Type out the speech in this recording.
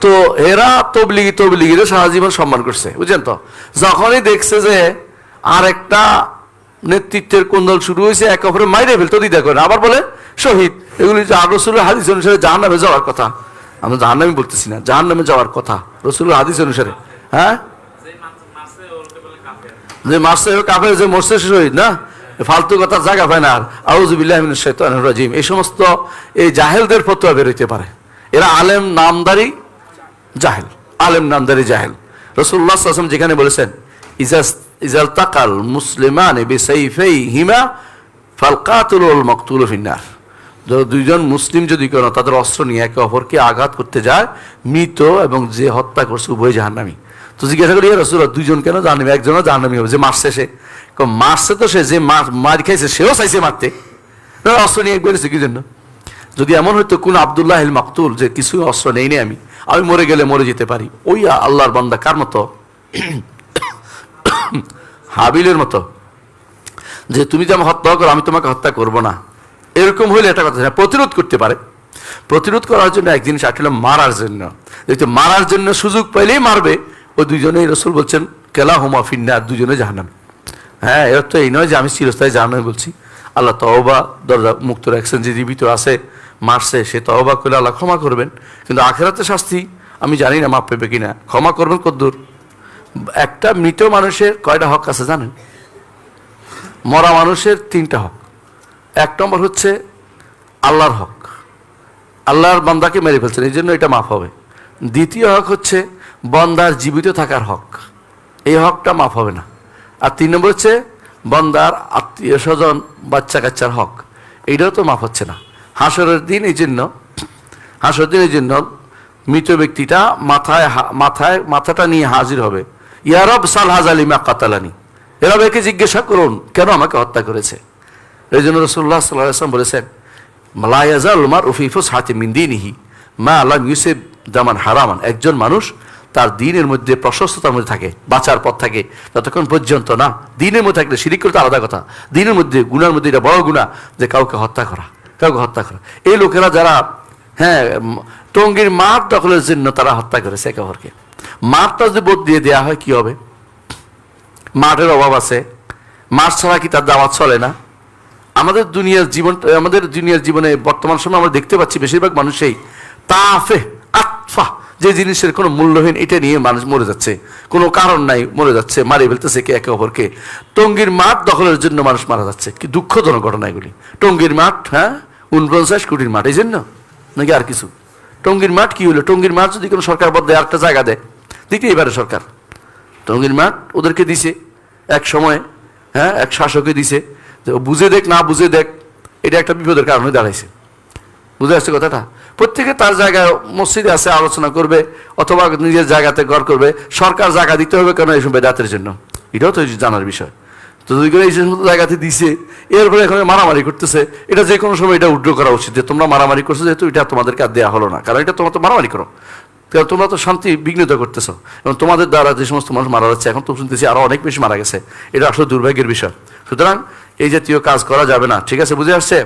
তো এরা তবলিগিরা সারা জীবন সম্মান করছে, বুঝছেন তো। যখনই দেখছে যে আর একটা নেতৃত্বের কোন্দল শুরু হয়েছে, একে অপরে মাইরে ফেলতো দ্বিধা করে, আবার বলে শহীদ। এগুলি রাসূলের হাদিস অনুসারে জাহান্নামে যাওয়ার কথা। আমরা জাহান্নামে বলতেছি না, জাহান্নামে যাওয়ার কথা রসুলের হাদিস অনুসারে। হ্যাঁ, যে মারছে কাফের, যে মরছে শহীদ না, ফালতু কথার জায়গা পায় না। আর আউযু বিল্লাহি মিনাশ শাইতানির রাজিম, এই সমস্ত এই জাহেলদের ফতোয়া বের হইতে পারে। এরা আলেম নামদারি জাহেল, আলেম নামদারি জাহেল। রাসূলুল্লাহ সাল্লাল্লাহু আলাইহি ওয়াসাল্লাম যেখানে বলেছেন ইজাল তাকাল মুসলিমানে বিসাইফাইহিমা ফাল কাতিলু ওয়াল মাকতুলু ফিন্নার। দুইজন মুসলিম যদি কোনো তাদের অস্ত্র নিয়ে একে অপরকে আঘাত করতে যায়, মৃত এবং যে হত্যা করছে উভয় জাহান্নামী। তো জিজ্ঞাসা করি রাসূলুল্লাহ দুইজন কেন জাহান্নামী? একজনও জাহান্নামী হবে, যে মারছে সে। মারছে তো সে, যে মার খাইছে সেও চাইছে মারতে, অস্ত্র নিয়ে বেরিয়েছে কি জন্য? যদি এমন হইতো কোন আব্দুল্লাহ আল মাকতুল, যে কিছু অস্ত্র নেই আমি মরে গেলে মরে যেতে পারি, ওই আল্লাহর বান্দা কার মতো? হাবিলের মতো, যে তুমি যে আমাকে হত্যা করো আমি তোমাকে হত্যা করবো না, এরকম হইলে এটা কথা প্রতিরোধ করতে পারে। প্রতিরোধ করার জন্য এক জিনিস আসলে মারার জন্য, যেহেতু মারার জন্য সুযোগ পাইলেই মারবে, ওই দুইজনেই রাসূল বলছেন কেলাহুমা ফিন্নার, দুজনে জাহান্নামী। হ্যাঁ, এর তো এই নয় যে আমি চিরস্থায়ী জাহান্নামী বলছি। আল্লাহ তওবা দরজা মুক্ত রাখছেন, যে জীবিত আছে মারছে সে তওবা করলে আল্লাহ ক্ষমা করবেন, কিন্তু আখিরাতে শাস্তি আমি জানি না মাপ পেবে কিনা। ক্ষমা করবেন কদ্দূর? একটা মৃত মানুষের কয়টা হক আছে জানেন? মরা মানুষের 3টা হক। 1 নম্বর হচ্ছে আল্লাহর হক, আল্লাহর বান্দাকে মেরে ফেলছেন, এই জন্য এটা মাফ হবে। 2য় হক হচ্ছে বান্দার জীবিত থাকার হক, এই হকটা মাফ হবে না। আর 3 নম্বর হচ্ছে বান্দার আত্মীয় স্বজন বাচ্চা কাচ্চার হক, এইটাও তো মাফ হচ্ছে না। হাসরের দিন এই জন্য মৃত ব্যক্তিটা মাথাটা নিয়ে হাজির হবে, ইয়া রব সাল হাজালিমা কাতালানি, এরা একে জিজ্ঞাসা করুন কেন আমাকে হত্যা করেছে। এই জন্য রাসূলুল্লাহ সাল্লাল্লাহু আলাইহি ওয়াসাল্লাম বলেছেন লা ইয়াজালু মারউ ফি ফুসহাতিন মিন দীনিহি মা লাম ইউসিব দামান হারামান। একজন মানুষ তার দ্বীনের মধ্যে প্রশস্ততার মধ্যে থাকে, বাঁচার পথ থাকে, ততক্ষণ পর্যন্ত না দ্বীনের মধ্যে থাকলে, শিরিক করতে আলাদা কথা, দ্বীনের মধ্যে গুনার মধ্যে এটা বড় গুনাহ যে কাউকে হত্যা করা। এই লোকেরা যারা টঙ্গীর মাঠ দখলের জন্য তারা হত্যা করেছে একে অপরকে। মাঠটা যদি বদলিয়ে দেওয়া হয় কি হবে? মাঠের অভাব আছে, মাঠ ছাড়া কি তার দাওয়াত চলে না? আমাদের দুনিয়ার জীবনে বর্তমান সময় আমরা দেখতে পাচ্ছি বেশিরভাগ মানুষই যে জিনিসের কোনো মূল্যহীন, এটা নিয়ে মানুষ মরে যাচ্ছে, কোনো কারণ নাই মরে যাচ্ছে, মারিয়ে ফেলতেছে কে একে অপরকে। টঙ্গীর মাঠ দখলের জন্য মানুষ মারা যাচ্ছে, কি দুঃখজনক ঘটনা এগুলি। টঙ্গীর মাঠ, হ্যাঁ, 49 কোটির মাঠ, এই জন্য নাকি আর কিছু? টঙ্গীর মাঠ কি হলো? টঙ্গীর মাঠ যদি কোনো সরকার বদলে আরেকটা জায়গা দেয়, দিতেই পারে সরকার। টঙ্গীর মাঠ ওদেরকে দিছে এক সময়, হ্যাঁ, এক শাসককে দিছে, বুঝে দেখ না বুঝে দেখ, এটা একটা বিপদের কারণে দাঁড়াইছে। বুঝে আসছে কথাটা? প্রত্যেকে তার জায়গায় মসজিদে আছে আলোচনা করবে, অথবা নিজের জায়গাতে ঘর করবে। সরকার জায়গা দিতে হবে কেন? এইসব বেদাতের জন্য, এটাও তো জানার বিষয়। তো যদি করে এই সমস্ত জায়গাতে দিছে, এরপরে এখন মারামারি করতেছে, এটা যে কোনো সময় এটা উড্র করা উচিত যে তোমরা মারামারি করছো, যেহেতু এটা তোমাদেরকে আর দেওয়া হলো না, কারণ এটা তোমরা তো মারামারি করো, কারণ তোমরা তো শান্তি বিঘ্নিত করতেছো, এবং তোমাদের দ্বারা যে সমস্ত মানুষ মারা যাচ্ছে, এখন তো শুনতেছি আরো অনেক বেশি মারা গেছে, এটা আসলে দুর্ভাগ্যের বিষয়। সুতরাং এই জাতীয় কাজ করা যাবে না, ঠিক আছে? বুঝে আসছে?